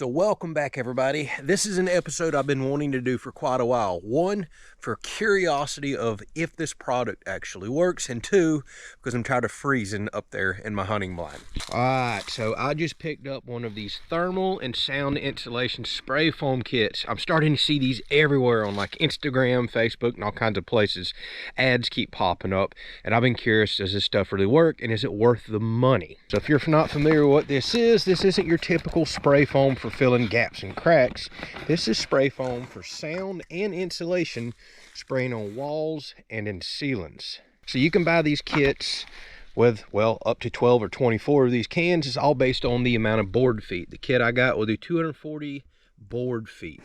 So welcome back, everybody. This is an episode I've been wanting to do for quite a while. One, for curiosity of if this product actually works, and two, because I'm tired of freezing up there in my hunting blind. All right, so I just picked up one of these thermal and sound insulation spray foam kits. I'm starting to see these everywhere on like Instagram, Facebook, and all kinds of places. Ads keep popping up, and I've been curious, does this stuff really work, and is it worth the money? So if you're not familiar with what this isn't your typical spray foam for filling gaps and cracks. This is spray foam for sound and insulation, spraying on walls and in ceilings. So you can buy these kits with, well, up to 12 or 24 of these cans. It's all based on the amount of board feet. The kit I got will do 240 board feet.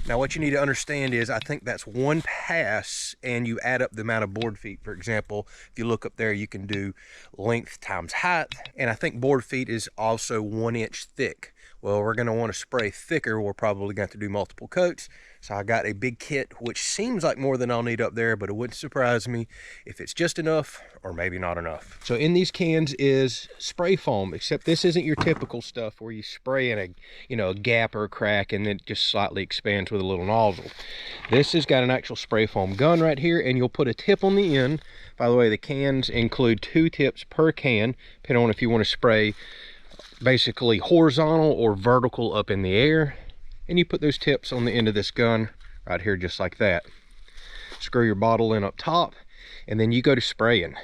Now what you need to understand is, I think that's one pass and you add up the amount of board feet. For example, if you look up there, you can do length times height, and I think board feet is also 1 inch thick. Well, we're going to want to spray thicker. We're probably going to have to do multiple coats. So I got a big kit, which seems like more than I'll need up there, but it wouldn't surprise me if it's just enough or maybe not enough. So in these cans is spray foam, except this isn't your typical stuff where you spray in a gap or a crack and it just slightly expands with a little nozzle. This has got an actual spray foam gun right here, and you'll put a tip on the end. By the way, the cans include 2 tips per can, depending on if you want to spray basically horizontal or vertical up in the air. And you put those tips on the end of this gun right here, just like that. Screw your bottle in up top, and then you go to spraying.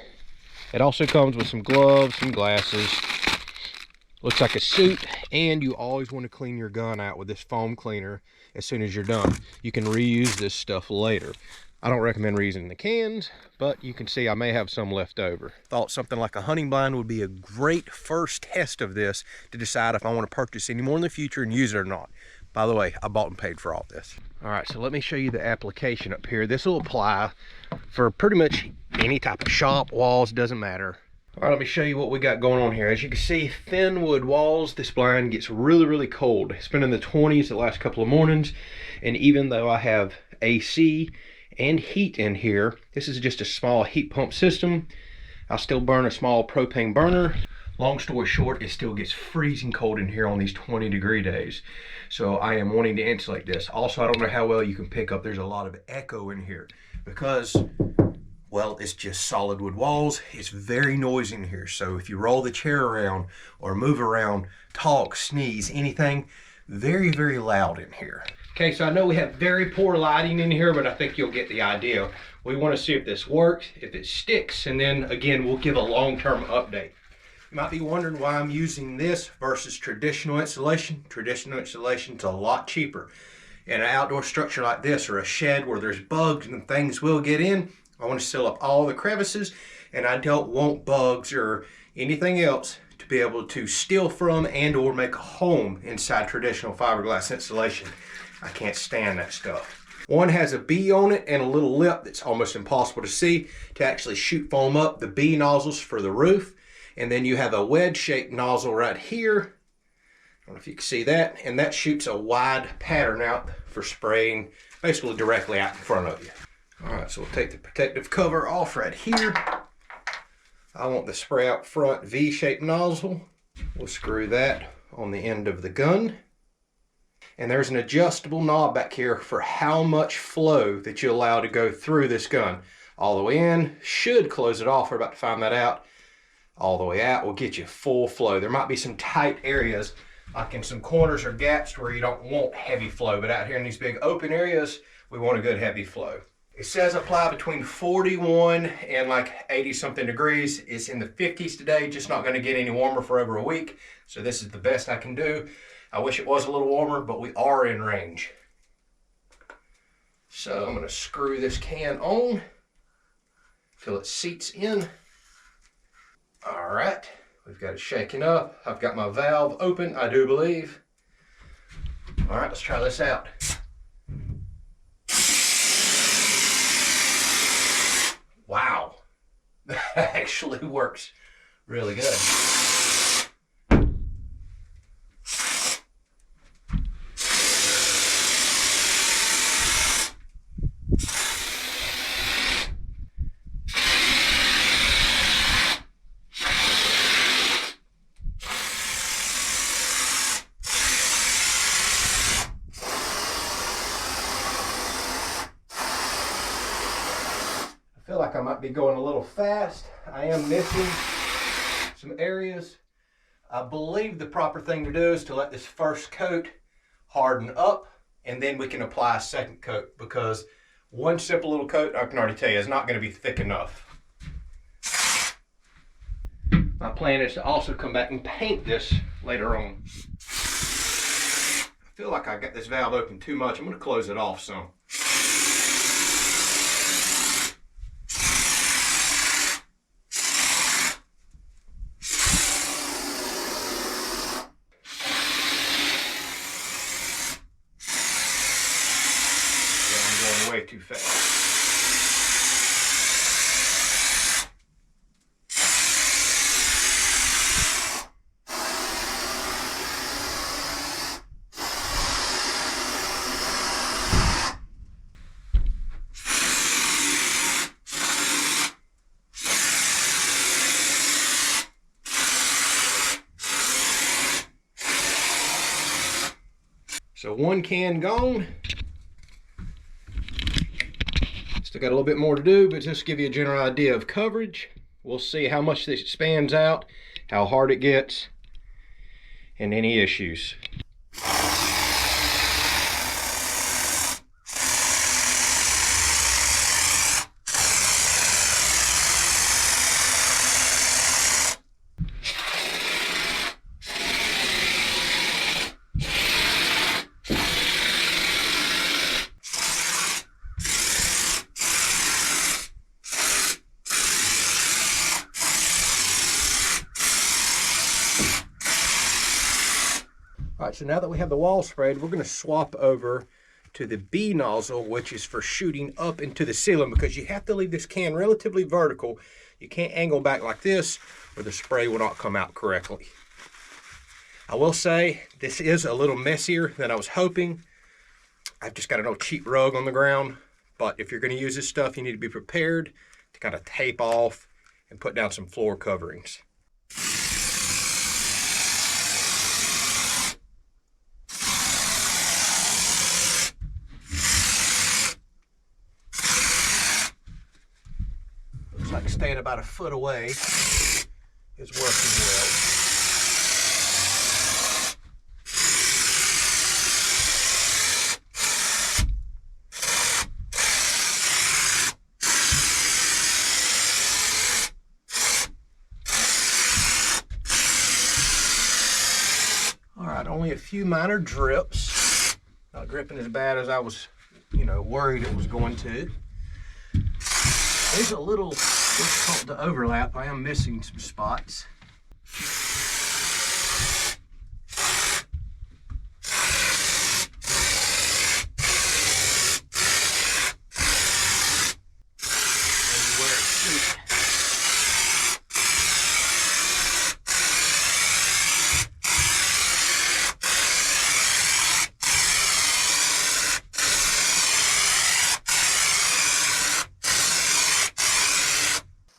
It also comes with some gloves, some glasses, looks like a suit, and you always want to clean your gun out with this foam cleaner as soon as you're done. You can reuse this stuff later. I don't recommend reusing the cans, but you can see I may have some left over. Thought something like a hunting blind would be a great first test of this to decide if I want to purchase any more in the future and use it or not. By the way, I bought and paid for all this. All right, so let me show you the application up here. This will apply for pretty much any type of shop, walls, doesn't matter. All right, let me show you what we got going on here. As you can see, thin wood walls. This blind gets really cold. It's been in the 20s the last couple of mornings, and even though I have AC and heat in here, this is just a small heat pump system. I'll still burn a small propane burner. Long story short, it still gets freezing cold in here on these 20-degree days. So I am wanting to insulate this. Also, I don't know how well you can pick up, there's a lot of echo in here because, well, it's just solid wood walls. It's very noisy in here. So if you roll the chair around or move around, talk, sneeze, anything, very loud in here. Okay, so I know we have very poor lighting in here, but I think you'll get the idea. We want to see if this works, if it sticks, and then again, we'll give a long-term update. You might be wondering why I'm using this versus traditional insulation. Traditional insulation is a lot cheaper. In an outdoor structure like this, or a shed where there's bugs and things will get in, I want to seal up all the crevices, and I don't want bugs or anything else to be able to steal from and or make a home inside traditional fiberglass insulation. I can't stand that stuff. One has a bee on it and a little lip that's almost impossible to see to actually shoot foam up. The bee nozzles for the roof, and then you have a wedge-shaped nozzle right here. I don't know if you can see that, and that shoots a wide pattern out for spraying basically directly out in front of you. All right, so we'll take the protective cover off right here. I want the spray out front V-shaped nozzle. We'll screw that on the end of the gun. And there's an adjustable knob back here for how much flow that you allow to go through this gun. All the way in should close it off. We're about to find that out. All the way out will get you full flow. There might be some tight areas, like in some corners or gaps where you don't want heavy flow, but out here in these big open areas, we want a good heavy flow. It says apply between 41 and like 80 something degrees. It's in the 50s today, just not gonna get any warmer for over a week. So this is the best I can do. I wish it was a little warmer, but we are in range. So I'm gonna screw this can on till it seats in. All right, we've got it shaking up. I've got my valve open, I do believe. All right, let's try this out. Wow, that actually works really good. feel like I might be going a little fast. I am missing some areas. I believe the proper thing to do is to let this first coat harden up, and then we can apply a second coat, because one simple little coat, I can already tell you, is not going to be thick enough. My plan is to also come back and paint this later on. I feel like I got this valve open too much. I'm going to close it off some. Way too fast. So one can gone. Still got a little bit more to do, but just to give you a general idea of coverage. We'll see how much this expands out, how hard it gets, and any issues. All right, so now that we have the wall sprayed, we're going to swap over to the B nozzle, which is for shooting up into the ceiling, because you have to leave this can relatively vertical. You can't angle back like this or the spray will not come out correctly. I will say this is a little messier than I was hoping. I've just got an old cheap rug on the ground, but if you're going to use this stuff, you need to be prepared to kind of tape off and put down some floor coverings. Like staying about a foot away is working well. All right, only a few minor drips. Not dripping as bad as I was, worried it was going to. There's a little difficult to overlap. I am missing some spots.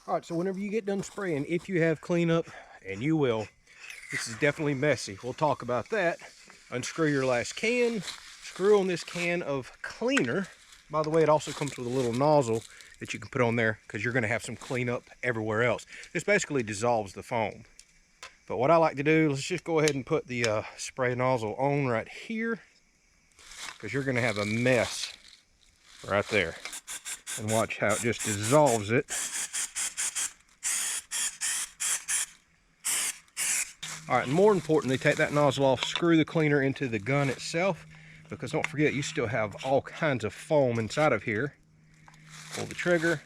All right, so whenever you get done spraying, if you have cleanup, and you will, this is definitely messy. We'll talk about that. Unscrew your last can, screw on this can of cleaner. By the way, it also comes with a little nozzle that you can put on there because you're going to have some cleanup everywhere else. This basically dissolves the foam. But what I like to do, let's just go ahead and put the spray nozzle on right here, because you're going to have a mess right there. And watch how it just dissolves it. All right, and more importantly, take that nozzle off, screw the cleaner into the gun itself, because don't forget, you still have all kinds of foam inside of here. Pull the trigger.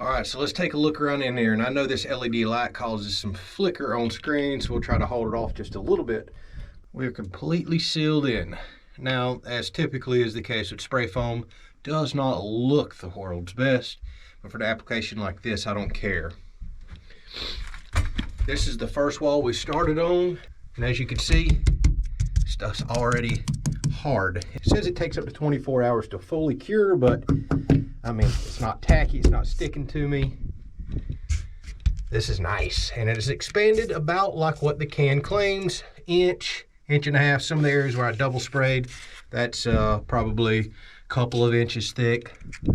All right, so let's take a look around in here, and I know this LED light causes some flicker on screen, so we'll try to hold it off just a little bit. We're completely sealed in. Now, as typically is the case with spray foam, does not look the world's best, but for an application like this, I don't care. This is the first wall we started on, and as you can see, stuff's already hard. It says it takes up to 24 hours to fully cure, but I mean, it's not tacky, it's not sticking to me. This is nice, and it is expanded about like what the can claims, 1.5 1.5 inches. Some of the areas where I double sprayed, that's probably a couple of inches thick.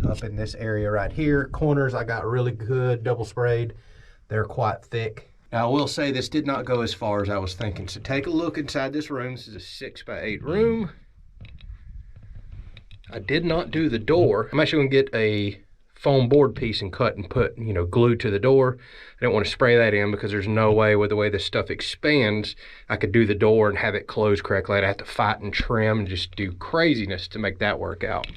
Up in this area right here, corners I got really good double sprayed. They're quite thick. Now I will say this did not go as far as I was thinking. So take a look inside this room. This is a 6x8 room. I did not do the door. I'm actually gonna get a foam board piece and cut and put, glue to the door. I don't want to spray that in because there's no way, with the way this stuff expands, I could do the door and have it closed correctly. I'd have to fight and trim and just do craziness to make that work out.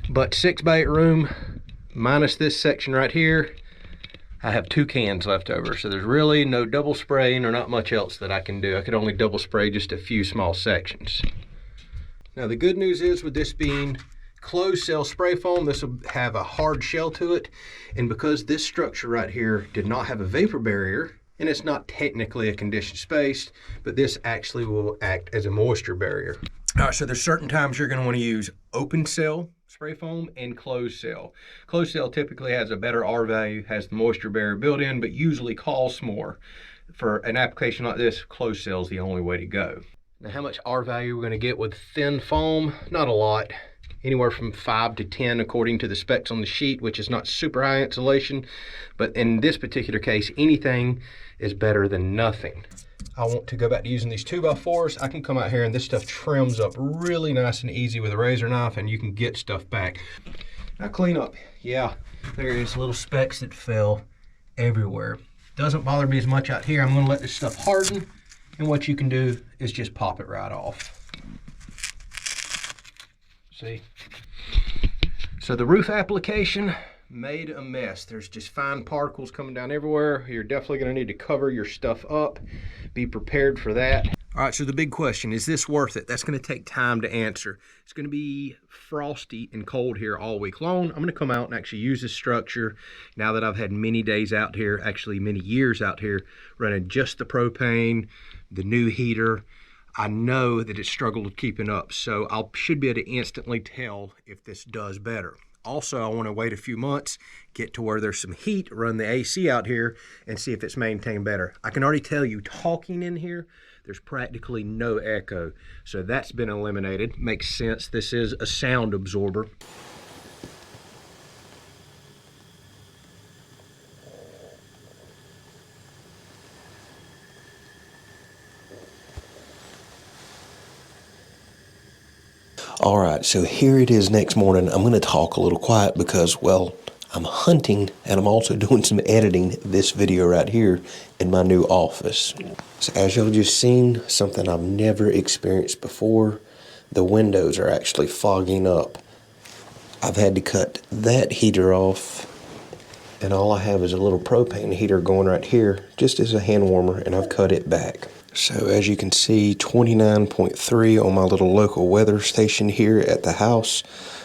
But 6x8 room, minus this section right here, I have 2 cans left over. So there's really no double spraying or not much else that I can do. I could only double spray just a few small sections. Now the good news is, with this being closed cell spray foam, this will have a hard shell to it, and because this structure right here did not have a vapor barrier, and it's not technically a conditioned space, but this actually will act as a moisture barrier. All right, so there's certain times you're going to want to use open cell spray foam and closed cell. Closed cell typically has a better R value, has the moisture barrier built in, but usually costs more. For an application like this, closed cell is the only way to go. Now, how much R value we're going to get with thin foam? Not a lot. Anywhere from 5 to 10 according to the specs on the sheet, which is not super high insulation, but in this particular case, anything is better than nothing. I want to go back to using these 2x4s. I can come out here and this stuff trims up really nice and easy with a razor knife, and you can get stuff back. Now clean up, yeah, there is little specks that fell everywhere. Doesn't bother me as much out here. I'm gonna let this stuff harden, and what you can do is just pop it right off. See? So the roof application made a mess. There's just fine particles coming down everywhere. You're definitely going to need to cover your stuff up. Be prepared for that. All right, so the big question, is this worth it? That's going to take time to answer. It's going to be frosty and cold here all week long. I'm going to come out and actually use this structure now that I've had many days out here, actually many years out here, running just the propane, the new heater. I know that it struggled with keeping up, so I should be able to instantly tell if this does better. Also, I want to wait a few months, get to where there's some heat, run the AC out here, and see if it's maintained better. I can already tell you, talking in here, there's practically no echo, so that's been eliminated. Makes sense. This is a sound absorber. All right, so here it is next morning. I'm going to talk a little quiet because, well, I'm hunting and I'm also doing some editing this video right here in my new office. So as y'all just seen, something I've never experienced before, the windows are actually fogging up. I've had to cut that heater off, and all I have is a little propane heater going right here just as a hand warmer, and I've cut it back. So as you can see, 29.3 on my little local weather station here at the house.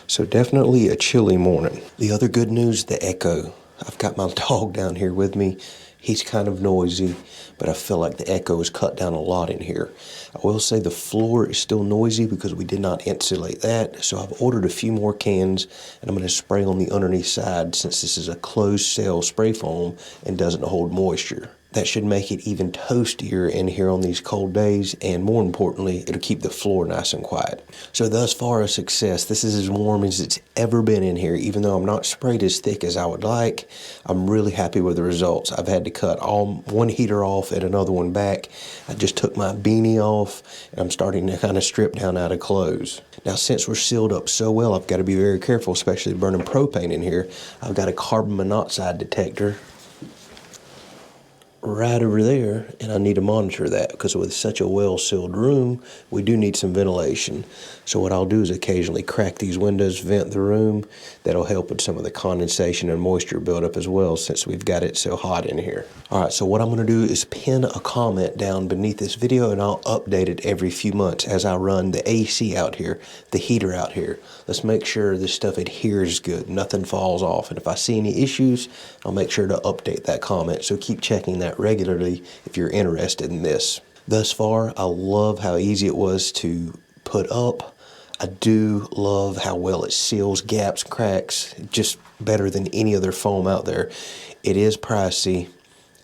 So definitely a chilly morning. The other good news, the echo. I've got my dog down here with me. He's kind of noisy, but I feel like the echo is cut down a lot in here. I will say the floor is still noisy because we did not insulate that. So I've ordered a few more cans, and I'm going to spray on the underneath side since this is a closed cell spray foam and doesn't hold moisture. That should make it even toastier in here on these cold days, and more importantly, it'll keep the floor nice and quiet. So thus far a success. This is as warm as it's ever been in here. Even though I'm not sprayed as thick as I would like, I'm really happy with the results. I've had to cut one heater off and another one back. I just took my beanie off, and I'm starting to kind of strip down out of clothes. Now, since we're sealed up so well, I've got to be very careful, especially burning propane in here. I've got a carbon monoxide detector right over there, and I need to monitor that because with such a well-sealed room, we do need some ventilation. So what I'll do is occasionally crack these windows, vent the room. That'll help with some of the condensation and moisture buildup as well, since we've got it so hot in here. All right, so what I'm going to do is pin a comment down beneath this video, and I'll update it every few months as I run the AC out here, the heater out here. Let's make sure this stuff adheres good, nothing falls off. And if I see any issues, I'll make sure to update that comment. So keep checking that regularly if you're interested in this. Thus far, I love how easy it was to put up. I do love how well it seals gaps, cracks, just better than any other foam out there. It is pricey.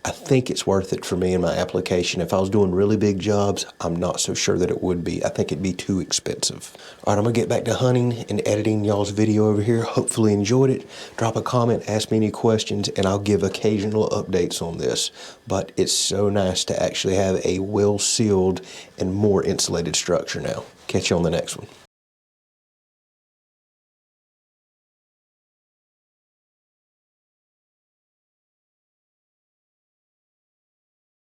I think it's worth it for me in my application. If I was doing really big jobs, I'm not so sure that it would be. I think it'd be too expensive. All right, I'm gonna get back to hunting and editing y'all's video over here. Hopefully enjoyed it. Drop a comment, ask me any questions, and I'll give occasional updates on this. But it's so nice to actually have a well-sealed and more insulated structure now. Catch you on the next one.